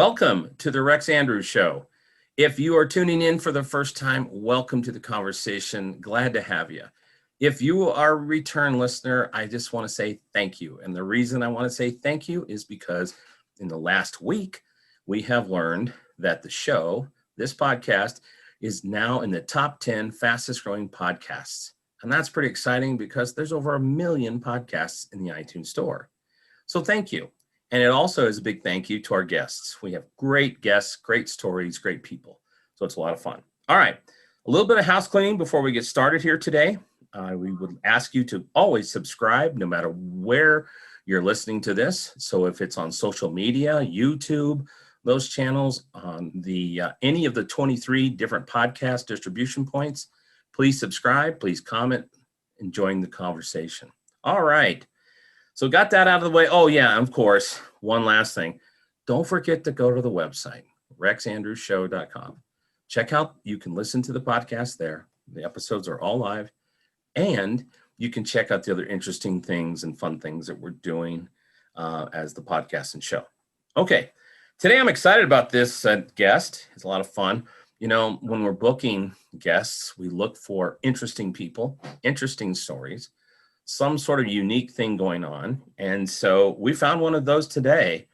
Welcome to the Rex Andrews Show. If you are tuning in for the first time, welcome to the conversation. Glad to have you. If you are a return listener, I just want to say thank you. And the reason I want to say thank you is because in the last week, we have learned that the show, this podcast, is now in the top 10 fastest growing podcasts. And that's pretty exciting because there's over 1 million podcasts in the iTunes store. So thank you. And it also is a big thank you to our guests. We have great guests, great stories, great people. So it's a lot of fun. All right, a little bit of house cleaning before we get started here today. We would ask you to always subscribe no matter where you're listening to this. So if it's on social media, YouTube, those channels, on the any of the 23 different podcast distribution points, please subscribe, please comment, and join the conversation. All right. So got that out of the way. Oh yeah, of course, one last thing. Don't forget to go to the website, rexandrewsshow.com. Check out, you can listen to the podcast there. The episodes are all live. And you can check out the other interesting things and fun things that we're doing as the podcast and show. Okay, today I'm excited about this guest. It's a lot of fun. You know, when we're booking guests, we look for interesting people, interesting stories, some sort of unique thing going on. And so we found one of those today.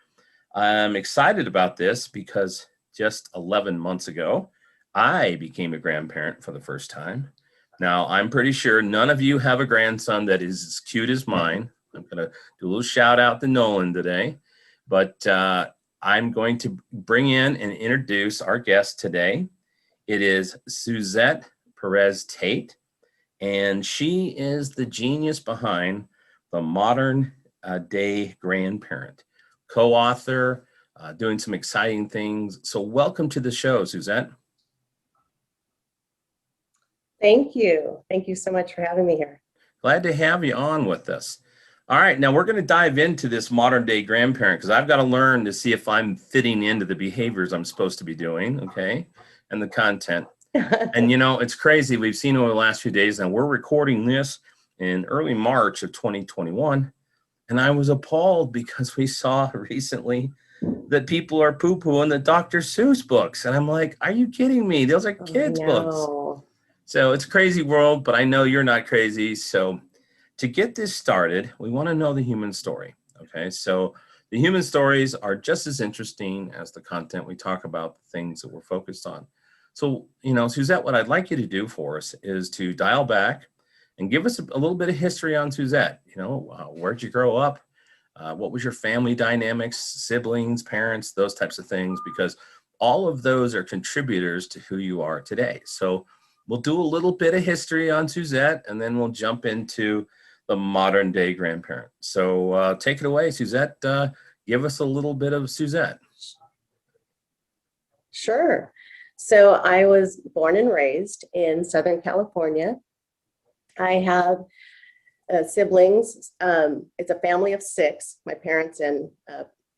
I'm excited about this because just 11 months ago, I became a grandparent for the first time. Now, I'm pretty sure none of you have a grandson that is as cute as mine. I'm going to do a little shout out to Nolan today. But I'm going to bring in and introduce our guest today. It is Suzette Perez Tate. And she is the genius behind the modern day grandparent, co-author, doing some exciting things. So welcome to the show, Suzette. Thank you. Thank you so much for having me here. Glad to have you on with us. All right, now we're going to dive into this modern day grandparent because I've got to learn to see if I'm fitting into the behaviors I'm supposed to be doing, okay, and the content. And, you know, it's crazy. We've seen over the last few days, and we're recording this in early March of 2021. And I was appalled because we saw recently that people are poo-pooing the Dr. Seuss books. And I'm like, are you kidding me? Those are kids' books. So it's a crazy world, but I know you're not crazy. So to get this started, we want to know the human story. Okay, so the human stories are just as interesting as the content we talk about, the things that we're focused on. So, you know, Suzette, what I'd like you to do for us is to dial back and give us a little bit of history on Suzette. You know, where'd you grow up? What was your family dynamics, siblings, parents, those types of things, because all of those are contributors to who you are today. So we'll do a little bit of history on Suzette, and then we'll jump into the modern day grandparent. So take it away, Suzette. Give us a little bit of Suzette. Sure. So I was born and raised in Southern California. I have siblings. It's a family of 6, my parents and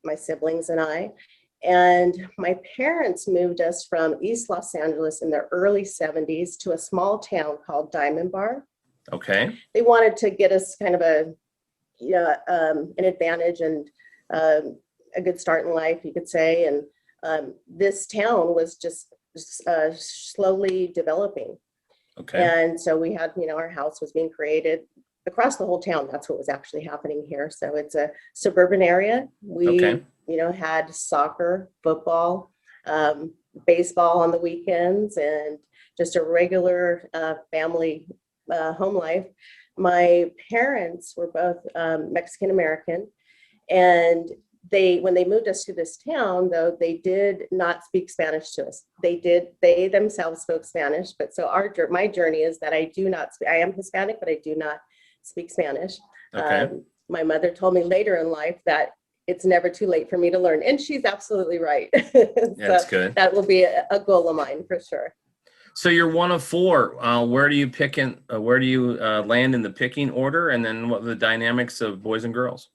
my siblings and I. And my parents moved us from East Los Angeles in the early 70s to a small town called Diamond Bar. Okay. They wanted to get us kind of an advantage and a good start in life, you could say. And this town was just slowly developing. Okay. And so we had, you know, our house was being created across the whole town. That's what was actually happening here. So it's a suburban area. We, you know, had soccer, football, baseball on the weekends, and just a regular family home life. My parents were both Mexican American, and when they moved us to this town, though, they did not speak Spanish to us. They themselves spoke Spanish, but so my journey is that I am Hispanic, but I do not speak Spanish. Okay. My mother told me later in life that it's never too late for me to learn, and she's absolutely right. That's good. That will be a goal of mine for sure. So you're one of 4. Where do you land in the picking order, and then what are the dynamics of boys and girls?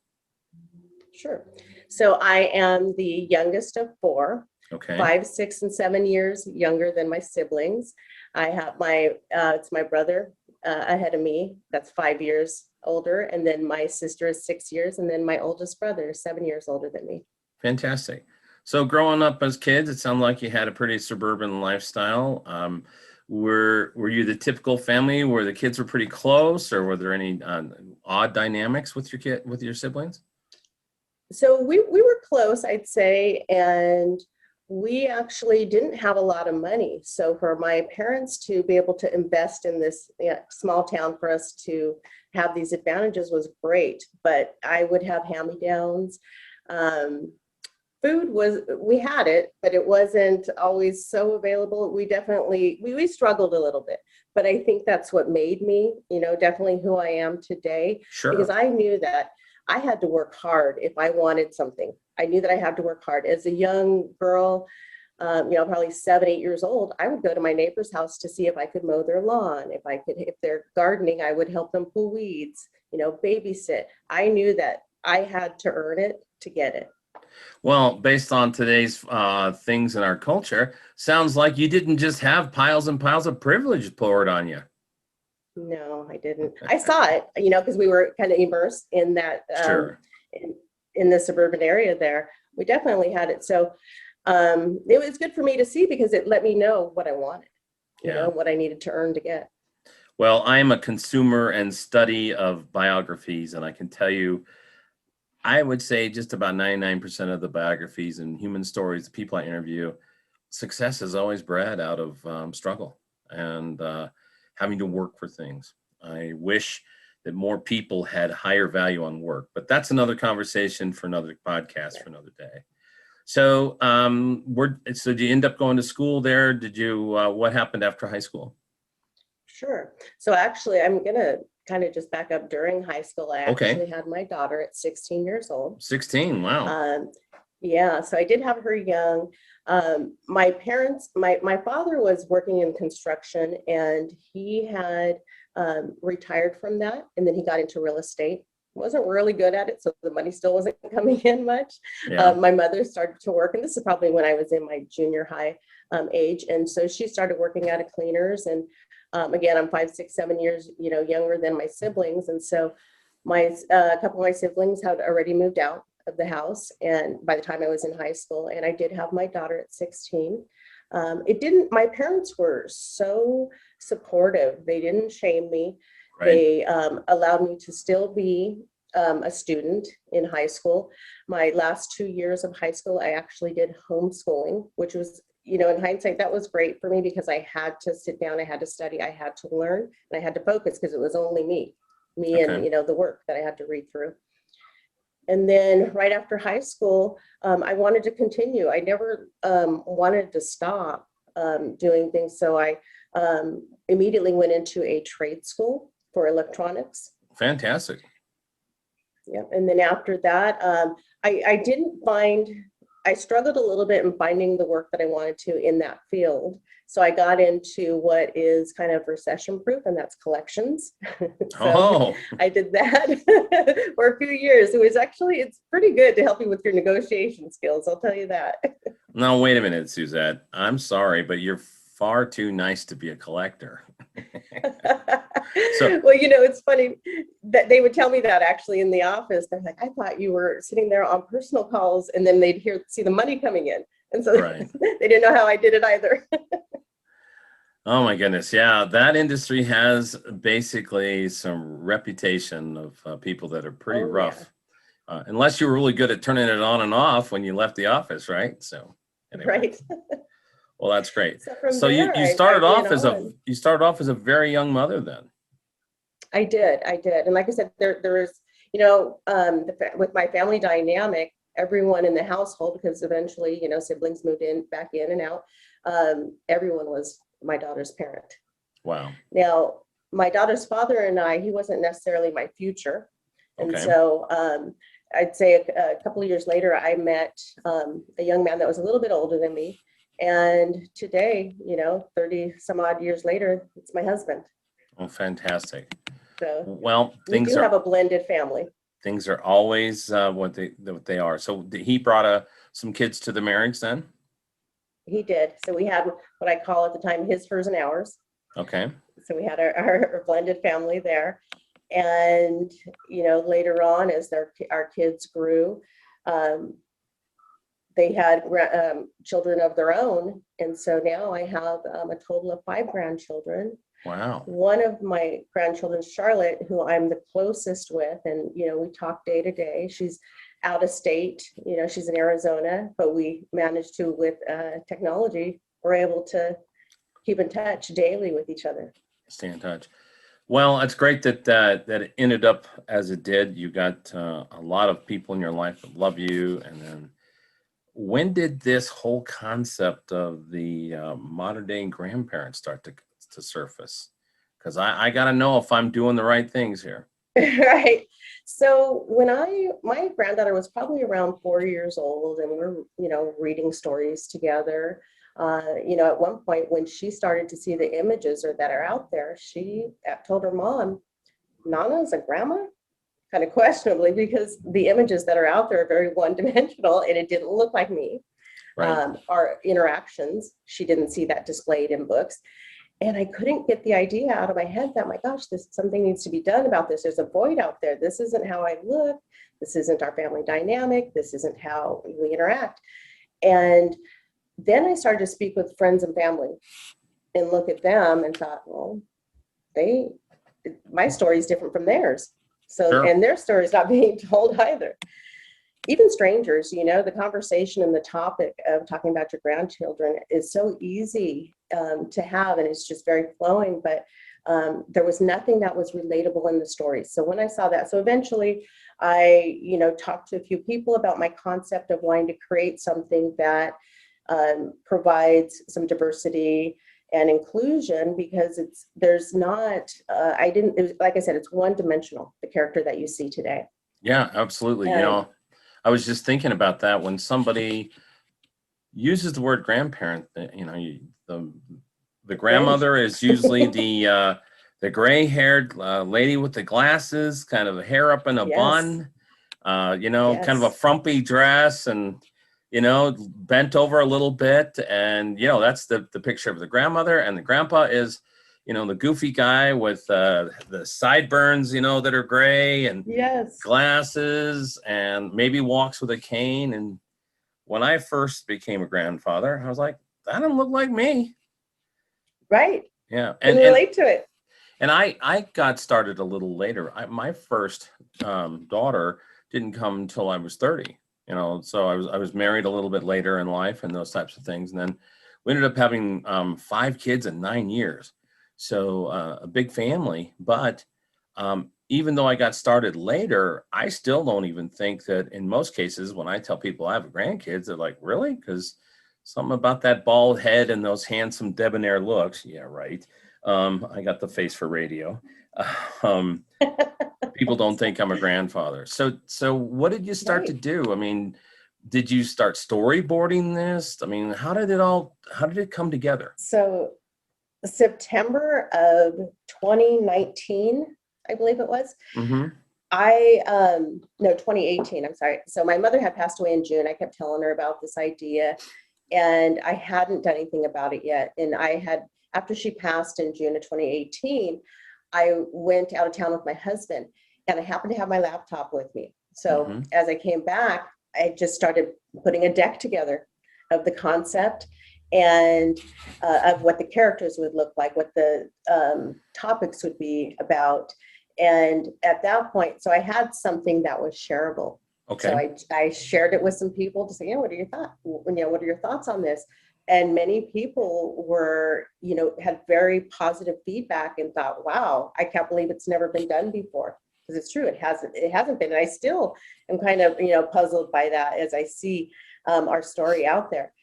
Sure. So I am the youngest of 4. Okay. 5, 6, and 7 years younger than my siblings. I have it's my brother ahead of me. That's 5 years older. And then my sister is 6 years. And then my oldest brother is 7 years older than me. Fantastic. So growing up as kids, it sounded like you had a pretty suburban lifestyle. Were you the typical family where the kids were pretty close, or were there any odd dynamics with your siblings? So we were close, I'd say, and we actually didn't have a lot of money. So for my parents to be able to invest in this small town for us to have these advantages was great. But I would have hand-me-downs. Food was, we had it, but it wasn't always so available. We struggled a little bit, but I think that's what made me, definitely who I am today. Sure. Because I knew that I had to work hard if I wanted something. I knew that I had to work hard. As a young girl, probably 7, 8 years old, I would go to my neighbor's house to see if I could mow their lawn. If they're gardening, I would help them pull weeds, babysit. I knew that I had to earn it to get it. Well, based on today's things in our culture, sounds like you didn't just have piles and piles of privilege poured on you. No, I didn't. I saw it, because we were kind of immersed in that, Sure. in the suburban area there. We definitely had it. So it was good for me to see because it let me know what I wanted, what I needed to earn to get. Well, I'm a consumer and study of biographies, and I can tell you, I would say just about 99% of the biographies and human stories, the people I interview, success is always bred out of struggle and having to work for things. I wish that more people had higher value on work, but that's another conversation for another podcast for another day. So, so did you end up going to school there? Did you? What happened after high school? Sure. So actually, I'm gonna kind of just back up. During high school, I actually had my daughter at 16 years old. 16, wow. Yeah, so I did have her young. My parents, my father was working in construction, and he had retired from that, and then he got into real estate. Wasn't really good at it, so the money still wasn't coming in much. Yeah. My mother started to work, and this is probably when I was in my junior high age, and so she started working at a cleaners. And again, I'm 5, 6, 7 years younger than my siblings, and so a couple of my siblings had already moved out of the house, and by the time I was in high school, and I did have my daughter at 16. My parents were so supportive. They didn't shame me. Right. They allowed me to still be a student in high school. My last 2 years of high school, I actually did homeschooling, which was, in hindsight, that was great for me because I had to sit down, I had to study, I had to learn, and I had to focus because it was only me okay. And, the work that I had to read through. And then right after high school, I wanted to continue. I never wanted to stop doing things. So I immediately went into a trade school for electronics. Fantastic. Yeah. And then after that, I struggled a little bit in finding the work that I wanted to in that field. So I got into what is kind of recession proof, and that's collections. I did that for a few years. It's pretty good to help you with your negotiation skills. I'll tell you that. Now, wait a minute, Suzette. I'm sorry, but you're far too nice to be a collector. Well, it's funny that they would tell me that actually in the office. They're like, I thought you were sitting there on personal calls, and then they'd see the money coming in. And so right. They didn't know how I did it either. Oh my goodness. Yeah. That industry has basically some reputation of people that are pretty rough. Yeah. Unless you were really good at turning it on and off when you left the office, right? So anyway. Right. Well, that's great. So you started off as a very young mother then. I did. And like I said, there was, with my family dynamic, everyone in the household, because eventually, siblings moved back in and out. Everyone was my daughter's parent. Wow. Now, my daughter's father and he wasn't necessarily my future. And so I'd say a couple of years later, I met a young man that was a little bit older than me. And today, 30 some odd years later, it's my husband. Oh, fantastic. So well, we do have a blended family. Things are always what they are. So he brought some kids to the marriage then? He did. So we had what I call at the time his, hers, and ours. Okay. So we had our blended family there. And, later on, as our kids grew, they had children of their own. And so now I have a total of 5 grandchildren. Wow. One of my grandchildren, Charlotte, who I'm the closest with, and, we talk day to day. She's out of state, she's in Arizona, but we managed to, with technology, we're able to keep in touch daily with each other. Stay in touch. Well, it's great that it ended up as it did. You got a lot of people in your life that love you. And then when did this whole concept of the modern day grandparent start to surface? Because I got to know if I'm doing the right things here. Right. So when my granddaughter was probably around 4 years old, and we're, reading stories together. At one point when she started to see the images that are out there, she told her mom, "Nana's a grandma?" Kind of questionably, because the images that are out there are very one-dimensional, and it didn't look like me. Right. Our interactions, she didn't see that displayed in books. And I couldn't get the idea out of my head that, my gosh, something needs to be done about this. There's a void out there. This isn't how I look. This isn't our family dynamic. This isn't how we interact. And then I started to speak with friends and family and look at them and thought, well, my story is different from theirs. So, Sure. And their story is not being told either. Even strangers, the conversation and the topic of talking about your grandchildren is so easy to have, and it's just very flowing, but there was nothing that was relatable in the stories. So when I saw that, so eventually I, talked to a few people about my concept of wanting to create something that provides some diversity and inclusion, because like I said, it's one-dimensional, the character that you see today. Yeah, absolutely. And, I was just thinking about that when somebody uses the word grandparent. The grandmother is usually the gray-haired lady with the glasses, kind of hair up in a bun, Yes. kind of a frumpy dress, and bent over a little bit, and that's the picture of the grandmother. And the grandpa is the goofy guy with the sideburns, that are gray, and Yes. glasses, and maybe walks with a cane. And when I first became a grandfather, I was like, that doesn't look like me. Right. Yeah. And relate to it. And I got started a little later. My first daughter didn't come until I was 30, so I was married a little bit later in life and those types of things. And then we ended up having 5 kids in 9 years. So a big family, but even though I got started later, I still don't even think that in most cases, when I tell people I have grandkids, they're like, really? Because something about that bald head and those handsome debonair looks. Yeah, right. I got the face for radio. People don't think I'm a grandfather. So what did you start to do? I mean, did you start storyboarding this? I mean, how did it come together? So September of 2019, I believe it was. Mm-hmm. 2018, I'm sorry. So my mother had passed away in June. I kept telling her about this idea, and I hadn't done anything about it yet. And after she passed in June of 2018, I went out of town with my husband, and I happened to have my laptop with me. So as I came back, I just started putting a deck together of the concept and of what the characters would look like, what the topics would be about. And at that point, so I had something that was shareable. Okay. So I shared it with some people to say, what are your thoughts? What are your thoughts on this? And many people were, had very positive feedback and thought, wow, I can't believe it's never been done before. Because it's true, it hasn't been. And I still am kind of, puzzled by that as I see our story out there.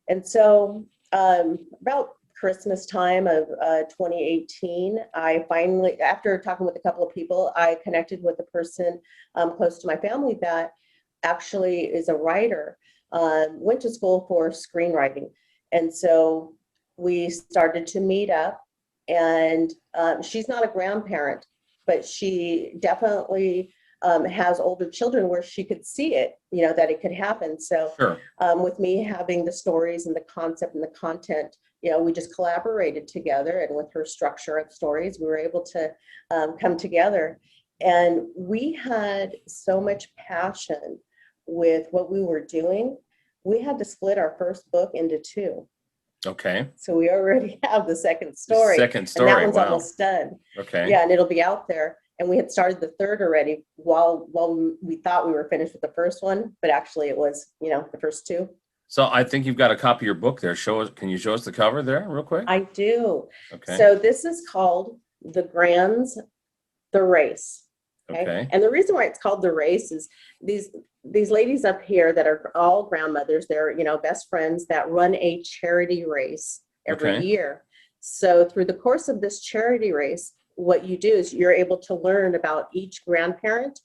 And so about Christmas time of 2018, I finally, after talking with a couple of people, I connected with a person close to my family that actually is a writer, went to school for screenwriting. And so we started to meet up, and she's not a grandparent, but she definitely has older children where she could see it, that it could happen. So sure. With me having the stories and the concept and the content, we just collaborated together, and with her structure of stories, we were able to come together. And we had so much passion with what we were doing we had to split our first book into two. Okay. So we already have the second story. Second story. And that one's Wow. almost done. Okay. Yeah, and it'll be out there. And we had started the third already while we thought we were finished with the first one, but actually it was, the first two. So I think you've got a copy of your book there. Show us. Can you show us the cover there real quick? I do. Okay. So this is called The Grands, The Race. Okay. And the reason why it's called The Race is these ladies up here that are all grandmothers, they're, best friends that run a charity race every year. So through the course of this charity race, what you do is you're able to learn about each grandparent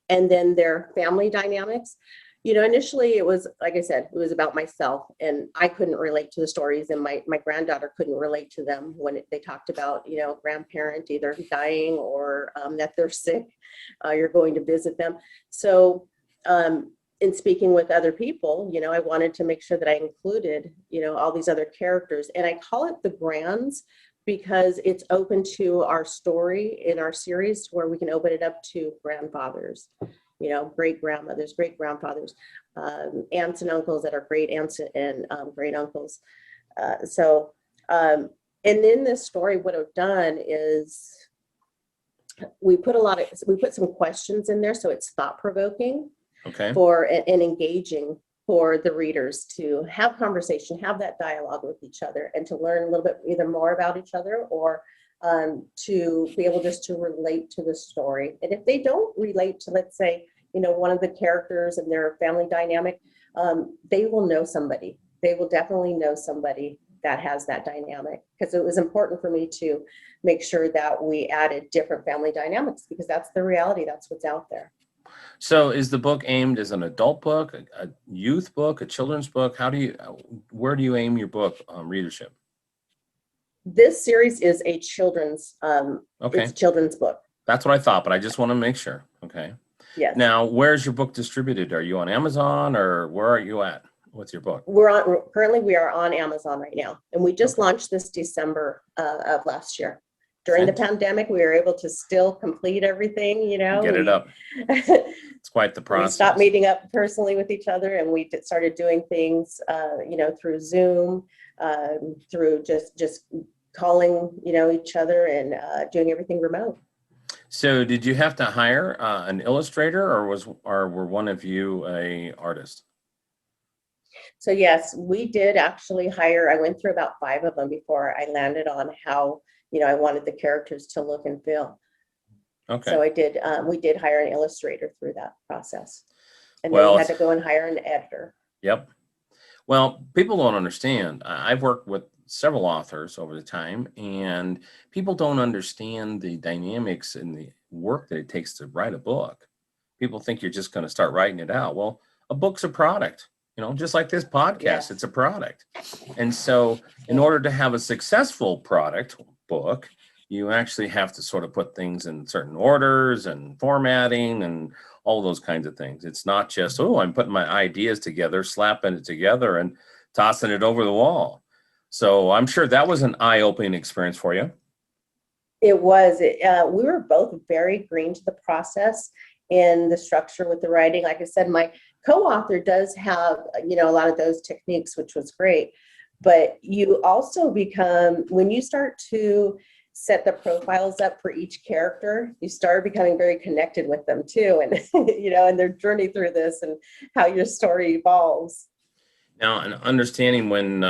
and then their family dynamics. Initially it was, like I said, it was about myself, and I couldn't relate to the stories, and my granddaughter couldn't relate to them when they talked about, grandparent either dying or that they're sick, you're going to visit them. So in speaking with other people, I wanted to make sure that I included, all these other characters, and I call it the Grands because it's open to our story in our series where we can open it up to grandfathers, great grandmothers, great grandfathers, aunts and uncles that are great aunts and great uncles. And in this story, what I've done is we put some questions in there, so it's thought provoking. Okay. And engaging for the readers to have conversation, have that dialogue with each other, and to learn a little bit either more about each other or to be able just to relate to the story. And if they don't relate to, let's say, one of the characters and their family dynamic, they will know somebody. They will definitely know somebody that has that dynamic, because it was important for me to make sure that we added different family dynamics, because that's the reality. That's what's out there. So is the book aimed as an adult book, a youth book, a children's book? Where do you aim your book readership? This series is a children's, Okay. It's a children's book. That's what I thought, but I just want to make sure. Okay. Yes. Now, where's your book distributed? Are you on Amazon, or where are you at with your book? Currently we are on Amazon right now, and we just launched this December of last year. During the pandemic, we were able to still complete everything, Get it up. It's quite the process. We stopped meeting up personally with each other, and we started doing things, through Zoom, through just calling, each other, and doing everything remote. So did you have to hire an illustrator, or were one of you a artist? So yes, we did actually hire. I went through about 5 of them before I landed on how I wanted the characters to look and feel. Okay. So I did. We did hire an illustrator through that process, and then we had to go and hire an editor. Yep. Well, people don't understand. I've worked with several authors over the time, and people don't understand the dynamics and the work that it takes to write a book. People think you're just going to start writing it out. Well, a book's a product, just like this podcast, yes. It's a product. And so in order to have a successful book, you actually have to sort of put things in certain orders and formatting and all those kinds of things. It's not just, I'm putting my ideas together, slapping it together and tossing it over the wall. So I'm sure that was an eye-opening experience for you. It was. We were both very green to the process in the structure with the writing. Like I said, my co-author does have, a lot of those techniques, which was great. But you also become, when you start to set the profiles up for each character, you start becoming very connected with them too. And, and their journey through this and how your story evolves. Now, and understanding when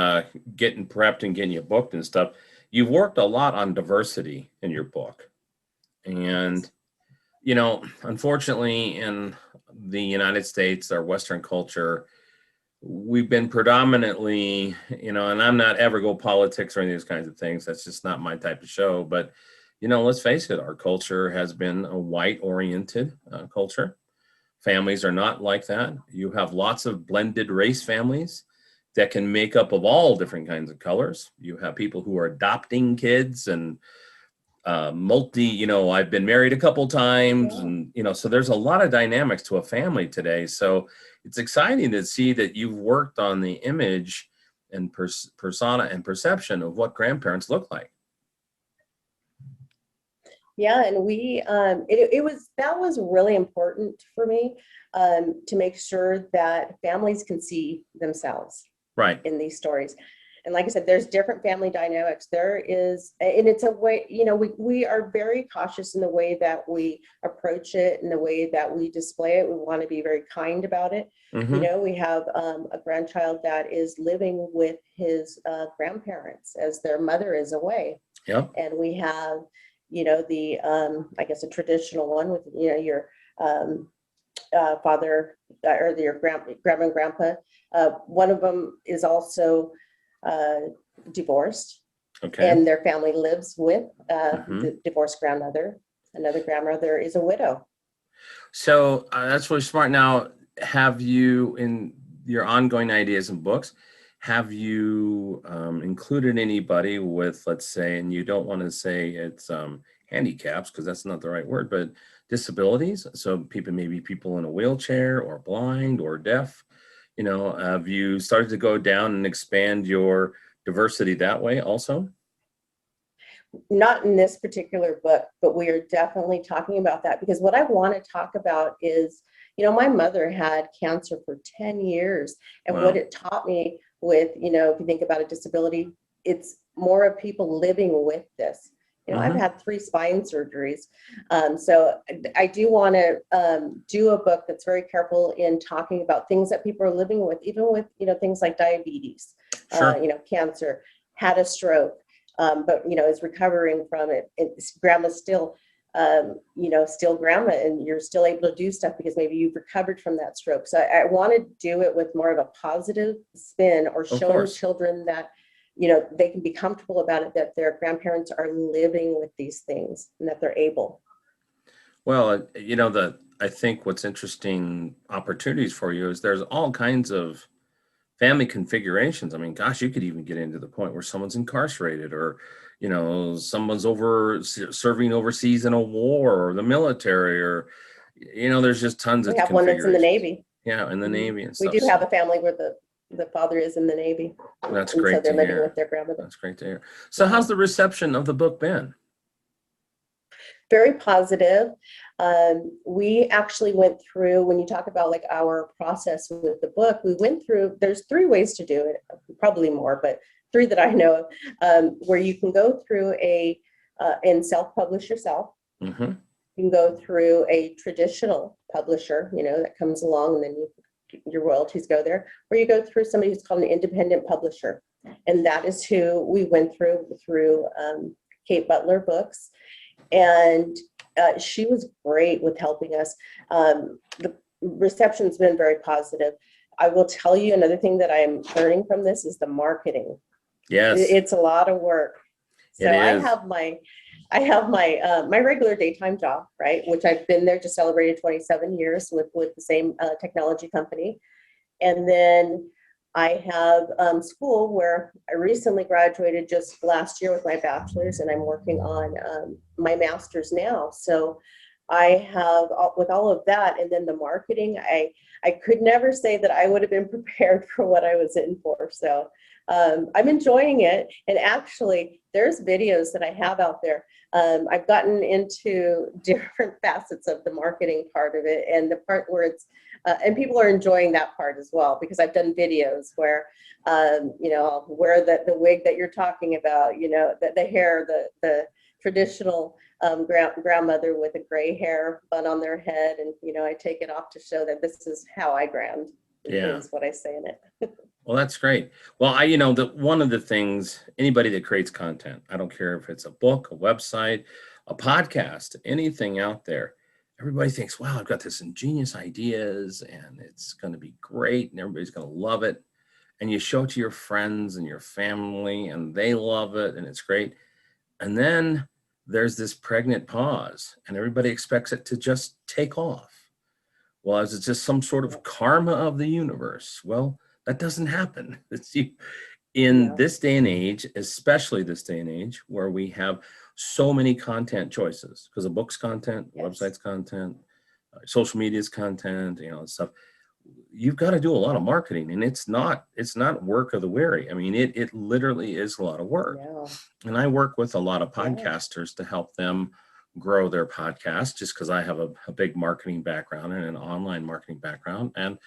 getting prepped and getting you booked and stuff, you've worked a lot on diversity in your book. And, unfortunately, in the United States, our Western culture, we've been predominantly, and I'm not ever go politics or any of those kinds of things. That's just not my type of show. But, let's face it, our culture has been a white-oriented culture. Families are not like that. You have lots of blended race families that can make up of all different kinds of colors. You have people who are adopting kids and I've been married a couple times, and, so there's a lot of dynamics to a family today. So it's exciting to see that you've worked on the image and persona and perception of what grandparents look like. Yeah, and that was really important for me, to make sure that families can see themselves Right. in these stories. And like I said, there's different family dynamics. There is, and it's a way, we are very cautious in the way that we approach it and the way that we display it. We want to be very kind about it. Mm-hmm. We have a grandchild that is living with his grandparents as their mother is away. Yep. And we have, the, I guess a traditional one with, your father or your grandma and grandpa. One of them is also divorced, Okay. and their family lives with Mm-hmm. the divorced grandmother. Another grandmother is a widow. So that's really smart. Now, have you, in your ongoing ideas and books, have you included anybody with, let's say, and you don't want to say it's handicaps because that's not the right word, but disabilities? So maybe people in a wheelchair or blind or deaf. Have you started to go down and expand your diversity that way also? Not in this particular book, but we are definitely talking about that, because what I want to talk about is, my mother had cancer for 10 years. And Wow. what it taught me with, if you think about a disability, it's more of people living with this. I've had 3 spine surgeries. So I do want to do a book that's very careful in talking about things that people are living with, even with, things like diabetes, Sure. cancer, had a stroke. But is recovering from it. It's grandma's still, still grandma, and you're still able to do stuff because maybe you've recovered from that stroke. So I want to do it with more of a positive spin, or showing children that, they can be comfortable about it, that their grandparents are living with these things and that they're able. Well, I think what's interesting opportunities for you is there's all kinds of family configurations. I mean, gosh, you could even get into the point where someone's incarcerated, or, someone's serving overseas in a war or the military, or, there's just tons of We have one that's in the Navy. Yeah, in the Navy and stuff. We do have a family where the father is in the Navy. That's and great so they're to living hear. with their grandmother. That's great to hear. So how's the reception of the book been? Very positive. We actually went through, when you talk about like our process with the book, we went through, there's 3 ways to do it, probably more, but 3 that I know of, where you can go through and self-publish yourself. Mm-hmm. You can go through a traditional publisher, that comes along, and then your royalties go there, or you go through somebody who's called an independent publisher. And that is who we went through Kate Butler Books. And she was great with helping us. The reception's been very positive. I will tell you, another thing that I'm learning from this is the marketing. Yes. It's a lot of work. So I have my regular daytime job, right? Which I've been there, just celebrated 27 years with the same technology company. And then I have school where I recently graduated just last year with my bachelor's, and I'm working on my master's now. So I have, with all of that, and then the marketing, I could never say that I would have been prepared for what I was in for. So I'm enjoying it. And actually, there's videos that I have out there. I've gotten into different facets of the marketing part of it, and the part where it's, and people are enjoying that part as well, because I've done videos where, I'll wear the wig that you're talking about, the hair, the traditional grandmother with a gray hair bun on their head. And, I take it off to show that this is how I grand, is what I say in it. Well, that's great. Well, one of the things, anybody that creates content, I don't care if it's a book, a website, a podcast, anything out there, everybody thinks, wow, I've got this ingenious ideas and it's going to be great and everybody's going to love it. And you show it to your friends and your family and they love it and it's great. And then there's this pregnant pause and everybody expects it to just take off. Well, is it just some sort of karma of the universe? Well, that doesn't happen. In this day and age, especially this day and age, where we have so many content choices, because a book's content, website's content, social media's content, stuff. You've got to do a lot of marketing, and it's not work of the weary. I mean, it literally is a lot of work. And I work with a lot of podcasters to help them grow their podcast just because I have a big marketing background and an online marketing background. And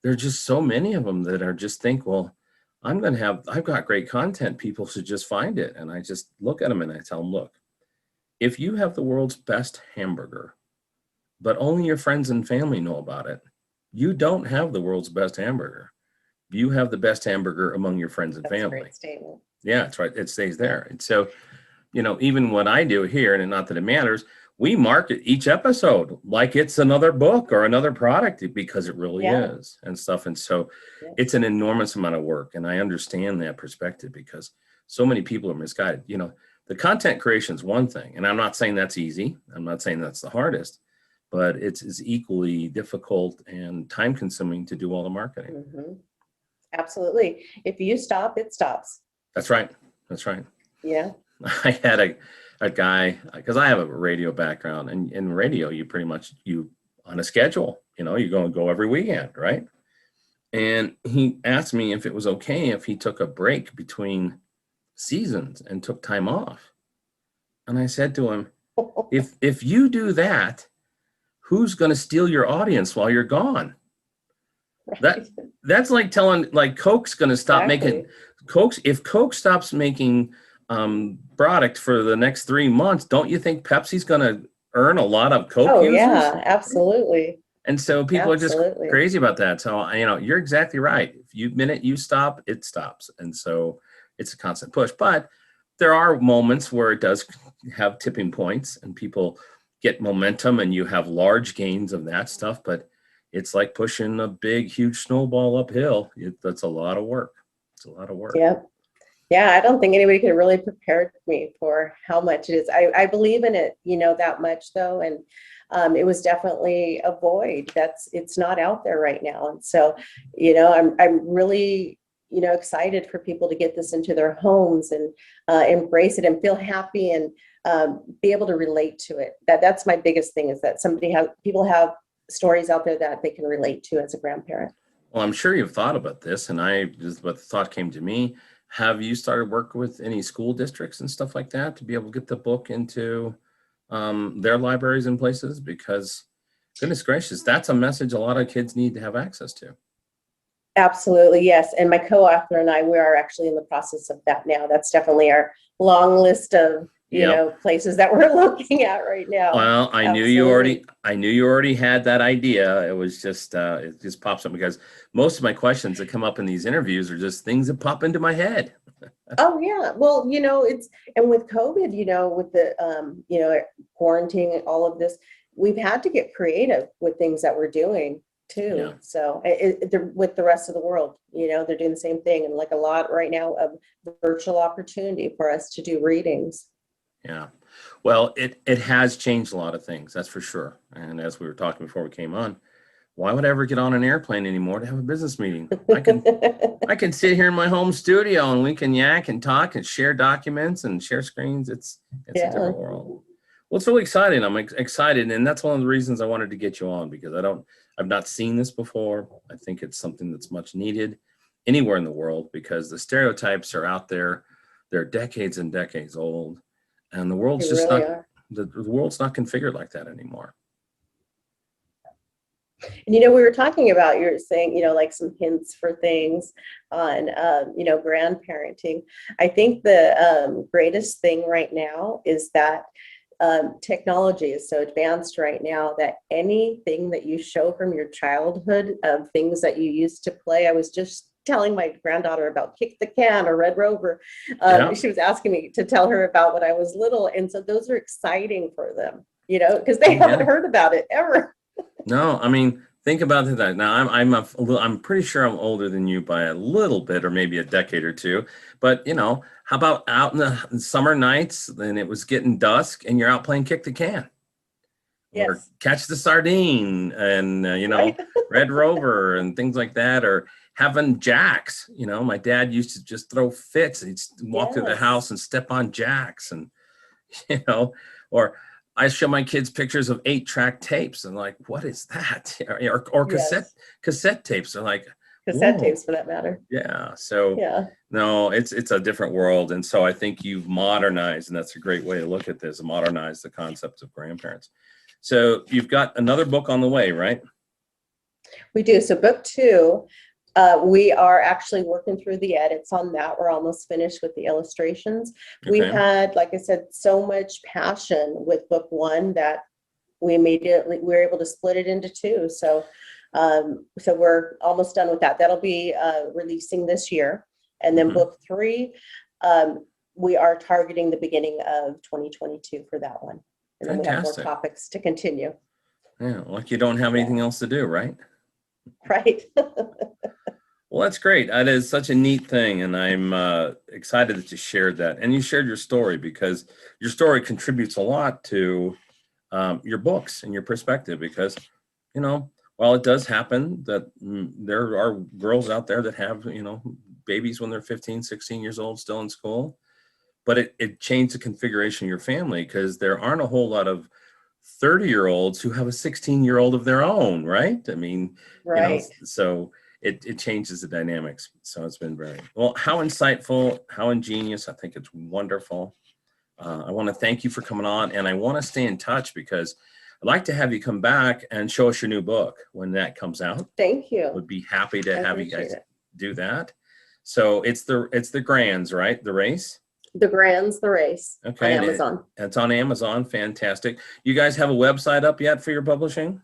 there are just so many of them that are just think, well, I've got great content. People should just find it. And I just look at them and I tell them, look, if you have the world's best hamburger, but only your friends and family know about it, you don't have the world's best hamburger. You have the best hamburger among your friends and family. That's a great statement. Yeah, that's right. It stays there. And so, even what I do here, and not that it matters, we market each episode like it's another book or another product because it really is and stuff. And so it's an enormous amount of work. And I understand that perspective because so many people are misguided. The content creation is one thing, and I'm not saying that's easy. I'm not saying that's the hardest, but it's equally difficult and time consuming to do all the marketing. Mm-hmm. Absolutely. If you stop, it stops. That's right. That's right. Yeah. I had a guy, because I have a radio background, and in radio, you pretty much, on a schedule, you're going to go every weekend, right? And he asked me if it was okay if he took a break between seasons and took time off. And I said to him, if you do that, who's going to steal your audience while you're gone? Right. That's like telling, like, Coke's going to stop making Coke. If Coke stops making product for the next 3 months, don't you think Pepsi's going to earn a lot of Coke users? Yeah, absolutely. And so people are just crazy about that. So, you're exactly right. If minute you stop, it stops. And so it's a constant push. But there are moments where it does have tipping points and people get momentum and you have large gains of that stuff. But it's like pushing a big, huge snowball uphill. That's a lot of work. It's a lot of work. Yeah. Yeah, I don't think anybody could really prepare me for how much it is. I believe in it, that much though. And it was definitely a void it's not out there right now. And so, I'm really, excited for people to get this into their homes and embrace it and feel happy and be able to relate to it. That's my biggest thing, is that people have stories out there that they can relate to as a grandparent. Well, I'm sure you've thought about this, and but the thought came to me. Have you started working with any school districts and stuff like that to be able to get the book into their libraries and places? Because goodness gracious, that's a message a lot of kids need to have access to. Absolutely, yes. And my co-author and we are actually in the process of that now. That's definitely our long list of places that we're looking at right now. Well, I knew you already had that idea. It was just it just pops up because most of my questions that come up in these interviews are just things that pop into my head. Oh yeah. Well, and with COVID, with the quarantine, all of this, we've had to get creative with things that we're doing too. Yeah. So with the rest of the world, they're doing the same thing, and like a lot right now of virtual opportunity for us to do readings. Yeah. Well, it has changed a lot of things, that's for sure. And as we were talking before we came on, why would I ever get on an airplane anymore to have a business meeting? I can sit here in my home studio and we can yak and talk and share documents and share screens. It's a different world. Well, it's really exciting. I'm excited. And that's one of the reasons I wanted to get you on, because I've not seen this before. I think it's something that's much needed anywhere in the world, because the stereotypes are out there. They're decades and decades old. And the world's just not, the world's not configured like that anymore. And, we were talking about, you're saying, like some hints for things on, grandparenting. I think the greatest thing right now is that technology is so advanced right now that anything that you show from your childhood of things that you used to play, I was just telling my granddaughter about Kick the Can or Red Rover. She was asking me to tell her about when I was little. And so those are exciting for them, because they haven't heard about it ever. No, I mean, think about that. Now I'm pretty sure I'm older than you by a little bit, or maybe a decade or two. But, how about out in the summer nights, then it was getting dusk and you're out playing Kick the Can. Yes. Or Catch the Sardine and, Red Rover and things like that, or having jacks. My dad used to just throw fits. He'd walk through the house and step on jacks, and, or I show my kids pictures of 8-track tapes and like, what is that? Or cassette tapes. They're like, cassette Whoa. tapes for that matter. Yeah. So Yeah. no, it's a different world. And so I think you've modernized, and that's a great way to look at this, modernize the concept of grandparents. So you've got another book on the way, right? We do. So book 2, we are actually working through the edits on that. We're almost finished with the illustrations. We Okay. had, like I said, so much passion with book 1 that we were able to split it into 2. So we're almost done with that. That'll be releasing this year. And then book 3, we are targeting the beginning of 2022 for that one. And then we have more Fantastic. topics to continue. Yeah, like you don't have anything else to do, right? Right. Well, that's great. That is such a neat thing. And I'm excited that you shared that. And you shared your story, because your story contributes a lot to your books and your perspective, because, you know, while it does happen that there are girls out there that have, you know, babies when they're 15, 16 years old, still in school, but it changed the configuration of your family, because there aren't a whole lot of 30-year-olds who have a 16-year-old of their own, right? I mean, you know, Right. so it changes the dynamics. So it's been very, well, how insightful, how ingenious. I think it's wonderful. I want to thank you for coming on, and I want to stay in touch, because I'd like to have you come back and show us your new book when that comes out. Thank you. Would be happy to I have you appreciate guys it. do that. So it's the Grands, right? The Race. The Grand's the Race Okay, on and Amazon. it's on Amazon. Fantastic. You guys have a website up yet for your publishing?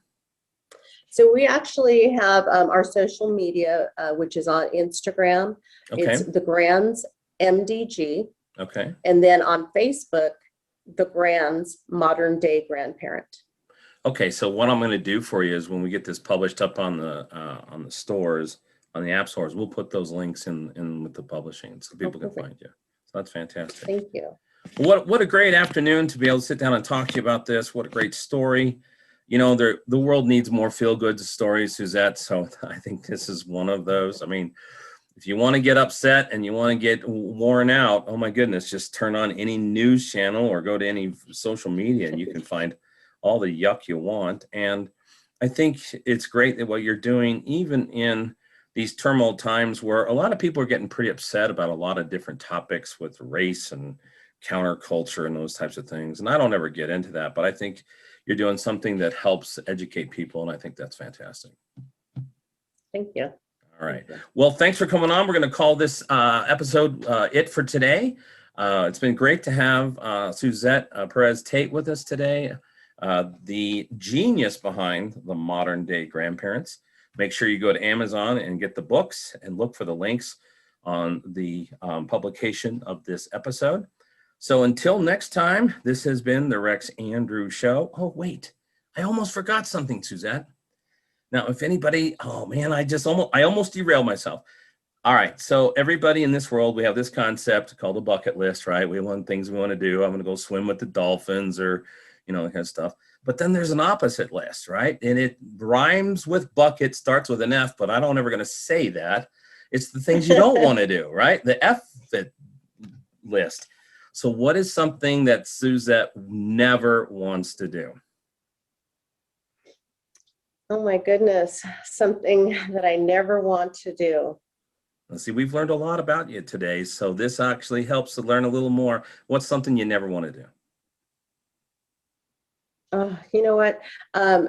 So we actually have our social media, which is on Instagram. Okay. It's the Grand's MDG. Okay. And then on Facebook, the Grand's Modern Day Grandparent. Okay. So what I'm going to do for you is, when we get this published up on the stores, on the app stores, we'll put those links in with the publishing, so people can find you. So that's fantastic. Thank you. What a great afternoon to be able to sit down and talk to you about this. What a great story. You know, the world needs more feel-good stories, Suzette. So I think this is one of those. I mean, if you want to get upset and you want to get worn out, oh my goodness, just turn on any news channel or go to any social media and you can find all the yuck you want. And I think it's great that what you're doing, even in these turmoil times where a lot of people are getting pretty upset about a lot of different topics with race and counterculture and those types of things. And I don't ever get into that, but I think you're doing something that helps educate people. And I think that's fantastic. Thank you. All right. Well, thanks for coming on. We're going to call this episode it for today. It's been great to have Suzette Perez Tate with us today, the genius behind the modern day grandparents. Make sure you go to Amazon and get the books and look for the links on the publication of this episode. So until next time, this has been the Rex Andrews Show. Oh, wait, I almost forgot something, Suzette. Now, if anybody, oh man, I almost derailed myself. All right, so everybody in this world, we have this concept called a bucket list, right? We want things we want to do. I'm going to go swim with the dolphins, or, you know, that kind of stuff. But then there's an opposite list, right? And it rhymes with bucket, starts with an F, but I don't ever going to say that. It's the things you don't want to do, right? The F list. So what is something that Suzette never wants to do? Oh my goodness, something that I never want to do. Let's see, we've learned a lot about you today, so this actually helps to learn a little more. What's something you never want to do? You know what? I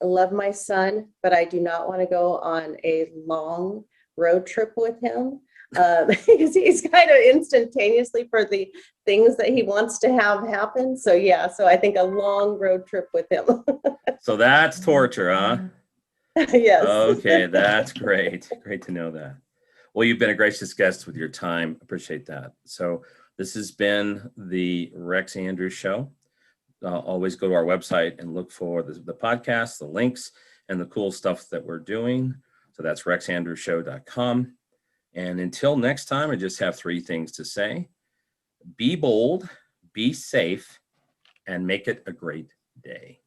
love my son, but I do not want to go on a long road trip with him, because he's kind of instantaneously for the things that he wants to have happen. So yeah, so I think a long road trip with him. So that's torture, huh? Yes. Okay, that's great. Great to know that. Well, you've been a gracious guest with your time. Appreciate that. So this has been the Rex Andrews Show. Always go to our website and look for the podcast, the links, and the cool stuff that we're doing. So that's rexandrewshow.com. And until next time, I just have 3 things to say. Be bold, be safe, and make it a great day.